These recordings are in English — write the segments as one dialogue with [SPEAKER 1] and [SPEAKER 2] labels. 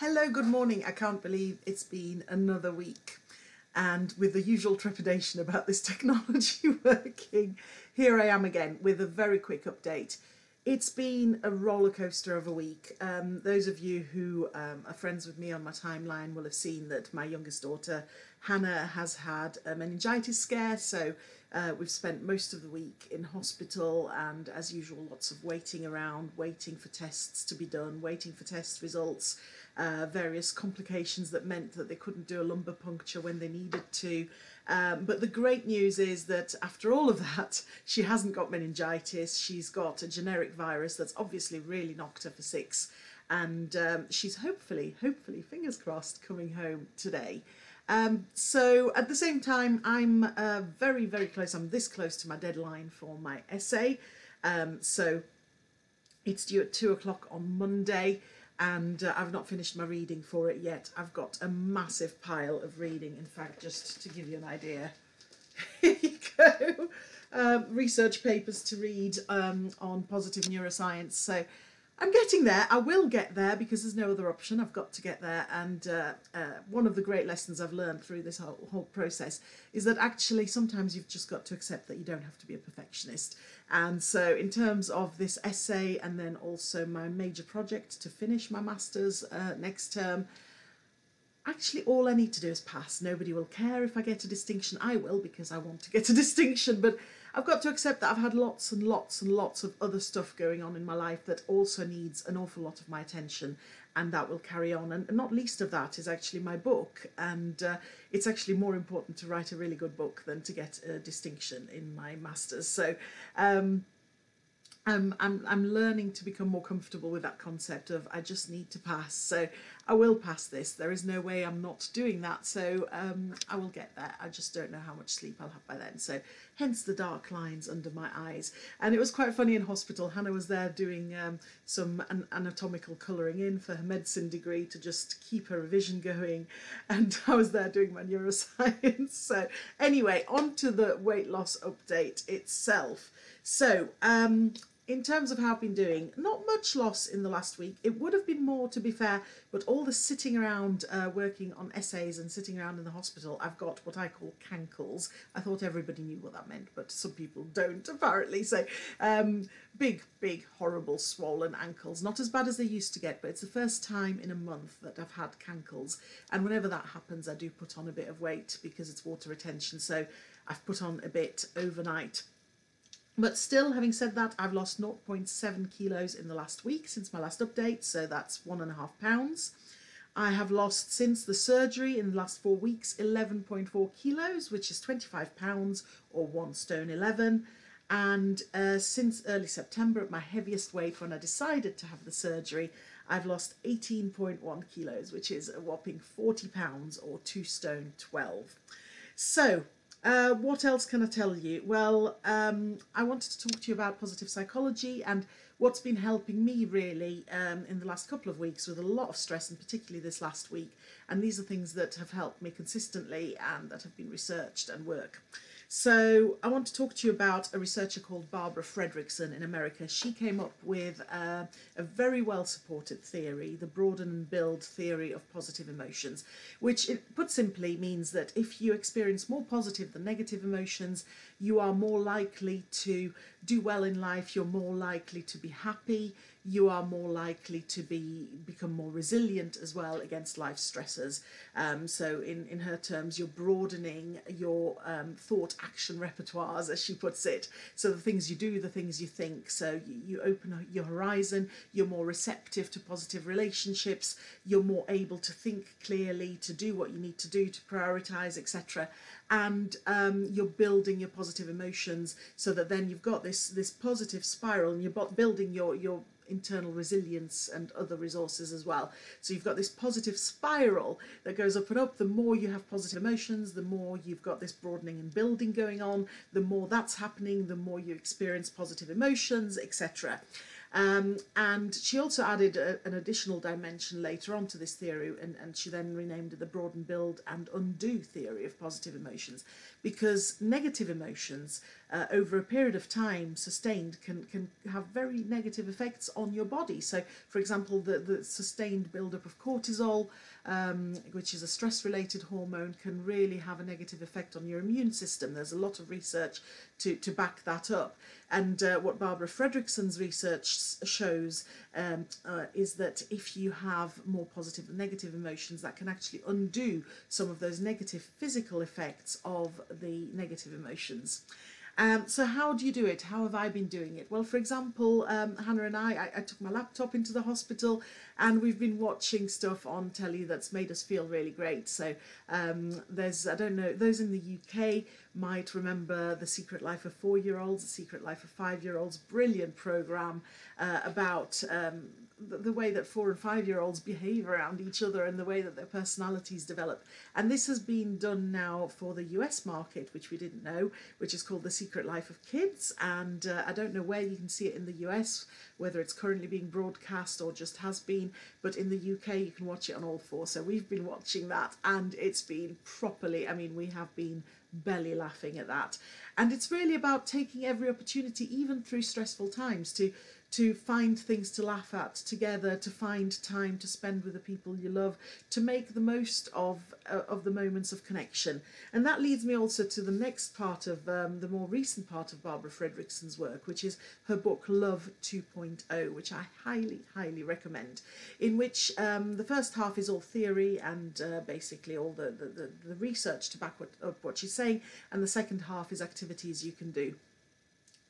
[SPEAKER 1] Hello, good morning. I can't believe it's been another week. And with the usual trepidation about this technology working, here I am again with a very quick update. It's been a roller coaster of a week. Those of you who are friends with me on my timeline will have seen that my youngest daughter, Hannah, has had a meningitis scare. So we've spent most of the week in hospital and, as usual, lots of waiting around, waiting for tests to be done, waiting for test results, various complications that meant that they couldn't do a lumbar puncture when they needed to. But the great news is that after all of that, she hasn't got meningitis. She's got a generic virus that's obviously really knocked her for six. And she's hopefully, fingers crossed, coming home today. So at the same time, I'm very, very close. I'm this close to my deadline for my essay. So it's due at 2 o'clock on Monday. And I've not finished my reading for it yet. I've got a massive pile of reading. In fact, just to give you an idea, here you go. Research papers to read on positive neuroscience. So I'm getting there. I will get there because there's no other option. I've got to get there. And one of the great lessons I've learned through this whole process is that actually sometimes you've just got to accept that you don't have to be a perfectionist. And so in terms of this essay and then also my major project to finish my master's next term, actually all I need to do is pass. Nobody will care if I get a distinction. I will, because I want to get a distinction, but I've got to accept that I've had lots and lots and lots of other stuff going on in my life that also needs an awful lot of my attention, and that will carry on. And not least of that is actually my book, and it's actually more important to write a really good book than to get a distinction in my master's. So I'm learning to become more comfortable with that concept of I just need to pass. So I will pass this. There is no way I'm not doing that. So I will get there. I just don't know how much sleep I'll have by then. So hence the dark lines under my eyes. And it was quite funny in hospital. Hannah was there doing some anatomical colouring in for her medicine degree to just keep her revision going. And I was there doing my neuroscience. So anyway, on to the weight loss update itself. So in terms of how I've been doing, not much loss in the last week. It would have been more, to be fair, but all the sitting around working on essays and sitting around in the hospital, I've got what I call cankles. I thought everybody knew what that meant, but some people don't, apparently. So big, horrible, swollen ankles. Not as bad as they used to get, but it's the first time in a month that I've had cankles. And whenever that happens, I do put on a bit of weight because it's water retention. So I've put on a bit overnight. But still, having said that, I've lost 0.7 kilos in the last week since my last update, so that's 1.5 pounds. I have lost, since the surgery in the last 4 weeks, 11.4 kilos, which is 25 pounds or 1 stone 11. And since early September, at my heaviest weight when I decided to have the surgery, I've lost 18.1 kilos, which is a whopping 40 pounds or 2 stone 12. So what else can I tell you? Well, I wanted to talk to you about positive psychology and what's been helping me really in the last couple of weeks with a lot of stress, and particularly this last week. And these are things that have helped me consistently and that have been researched and work. So I want to talk to you about a researcher called Barbara Fredrickson in America. She came up with a very well supported theory, the broaden and build theory of positive emotions, which put simply means that if you experience more positive than negative emotions, you are more likely to do well in life, you're more likely to be happy, you are more likely to become more resilient as well against life stressors. So in her terms, you're broadening your thought action repertoires, as she puts it. So the things you do, the things you think. So you open your horizon, you're more receptive to positive relationships, you're more able to think clearly, to do what you need to do, to prioritize, etc. And you're building your positive emotions so that then you've got this positive spiral, and you're building your internal resilience and other resources as well. So you've got this positive spiral that goes up and up. The more you have positive emotions, the more you've got this broadening and building going on, the more that's happening, the more you experience positive emotions, etc. And she also added an additional dimension later on to this theory, and she then renamed it the broaden, build and undo theory of positive emotions, because negative emotions over a period of time sustained can have very negative effects on your body. So for example, the sustained buildup of cortisol, which is a stress-related hormone, can really have a negative effect on your immune system. There's a lot of research to back that up. And what Barbara Fredrickson's research shows is that if you have more positive than negative emotions, that can actually undo some of those negative physical effects of the negative emotions. So how do you do it? How have I been doing it? Well, for example, Hannah and I took my laptop into the hospital, and we've been watching stuff on telly that's made us feel really great. So there's, I don't know, those in the UK might remember The Secret Life of 4-Year-Olds, The Secret Life of 5-Year-Olds, brilliant programme about the way that 4 and 5-year-olds behave around each other and the way that their personalities develop. And this has been done now for the US market, which we didn't know, which is called The Secret Life of Kids. And I don't know where you can see it in the US, whether it's currently being broadcast or just has been, but in the UK you can watch it on All 4. So we've been watching that, and it's been properly, I mean, we have been belly laughing at that. And it's really about taking every opportunity, even through stressful times, to find things to laugh at together, to find time to spend with the people you love, to make the most of the moments of connection. And that leads me also to the next part of the more recent part of Barbara Fredrickson's work, which is her book Love 2.0, which I highly recommend, in which the first half is all theory and basically all the research to back up what she's saying, and the second half is activities you can do.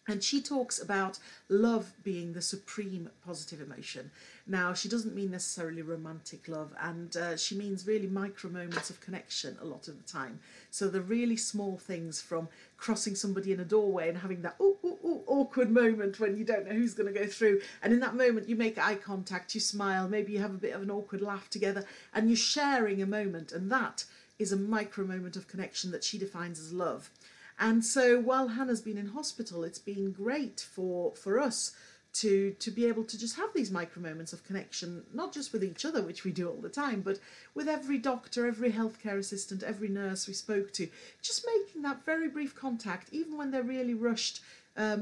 [SPEAKER 1] And she talks about love being the supreme positive emotion. Now, she doesn't mean necessarily romantic love, and she means really micro moments of connection a lot of the time. So the really small things, from crossing somebody in a doorway and having that awkward moment when you don't know who's going to go through. And in that moment, you make eye contact, you smile, maybe you have a bit of an awkward laugh together, and you're sharing a moment. And that is a micro moment of connection that she defines as love. And so while Hannah's been in hospital, it's been great for us to be able to just have these micro moments of connection, not just with each other, which we do all the time, but with every doctor, every healthcare assistant, every nurse we spoke to, just making that very brief contact, even when they're really rushed,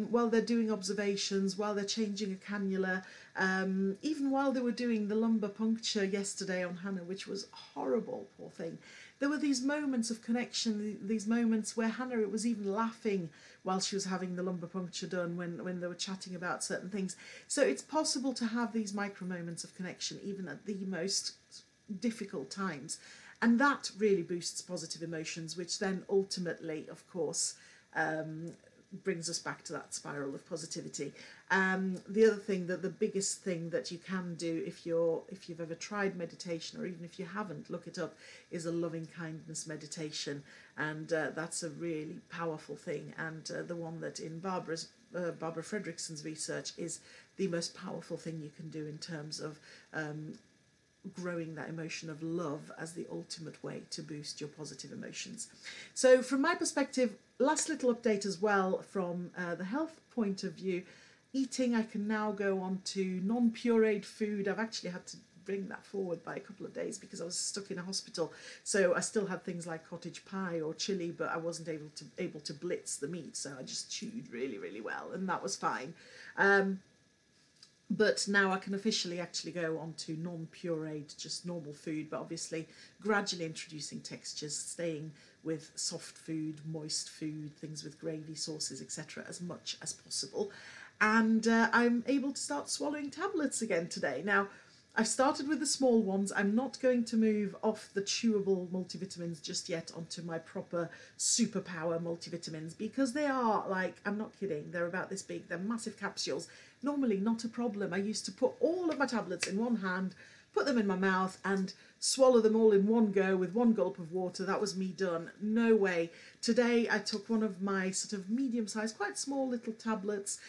[SPEAKER 1] while they're doing observations, while they're changing a cannula, even while they were doing the lumbar puncture yesterday on Hannah, which was horrible, poor thing. There were these moments of connection, these moments where Hannah was even laughing while she was having the lumbar puncture done, when they were chatting about certain things. So it's possible to have these micro moments of connection even at the most difficult times. And that really boosts positive emotions, which then ultimately, of course, brings us back to that spiral of positivity. The other thing, that the biggest thing that you can do if you've ever tried meditation, or even if you haven't, look it up, is a loving kindness meditation, and that's a really powerful thing, and the one that in Barbara Fredrickson's research is the most powerful thing you can do in terms of growing that emotion of love as the ultimate way to boost your positive emotions. So from my perspective, last little update as well from the health point of view. Eating, I can now go on to non-pureed food. I've actually had to bring that forward by a couple of days because I was stuck in a hospital, so I still had things like cottage pie or chili, but I wasn't able to blitz the meat, so I just chewed really well, and that was fine. But now I can officially actually go on to non-pureed, just normal food, but obviously gradually introducing textures, staying with soft food, moist food, things with gravy, sauces, etc. as much as possible. And I'm able to start swallowing tablets again today. Now, I've started with the small ones. I'm not going to move off the chewable multivitamins just yet onto my proper superpower multivitamins, because they are, like, I'm not kidding, they're about this big, they're massive capsules. Normally not a problem. I used to put all of my tablets in one hand, put them in my mouth and swallow them all in one go with one gulp of water. That was me done. No way. Today I took one of my sort of medium-sized, quite small little tablets,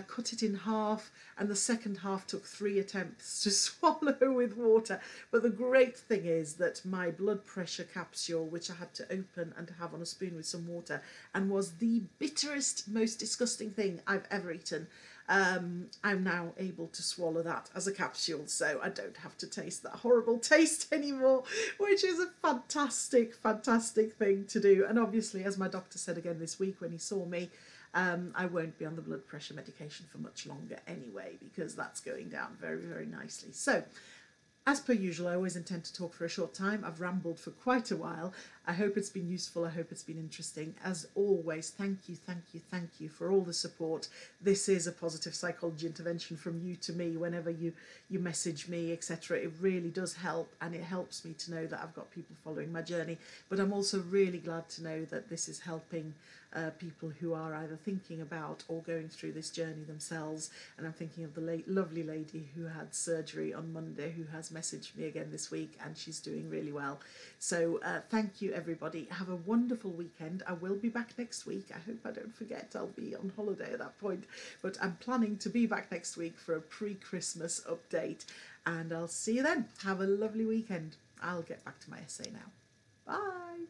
[SPEAKER 1] cut it in half, and the second half took 3 attempts to swallow with water. But the great thing is that my blood pressure capsule, which I had to open and have on a spoon with some water, and was the bitterest, most disgusting thing I've ever eaten. I'm now able to swallow that as a capsule, so I don't have to taste that horrible taste anymore, which is a fantastic, fantastic thing to do. And obviously, as my doctor said again this week when he saw me, I won't be on the blood pressure medication for much longer anyway, because that's going down very, very nicely. So, as per usual, I always intend to talk for a short time. I've rambled for quite a while. I hope it's been useful. I hope it's been interesting. As always, thank you, thank you, thank you for all the support. This is a positive psychology intervention from you to me. Whenever you message me, etc., it really does help, and it helps me to know that I've got people following my journey. But I'm also really glad to know that this is helping people who are either thinking about or going through this journey themselves. And I'm thinking of the lovely lady who had surgery on Monday, who has messaged me again this week, and she's doing really well. So thank you, everybody. Have a wonderful weekend. I will be back next week. I hope I don't forget. I'll be on holiday at that point, but I'm planning to be back next week for a pre-Christmas update, and I'll see you then. Have a lovely weekend. I'll get back to my essay now. Bye.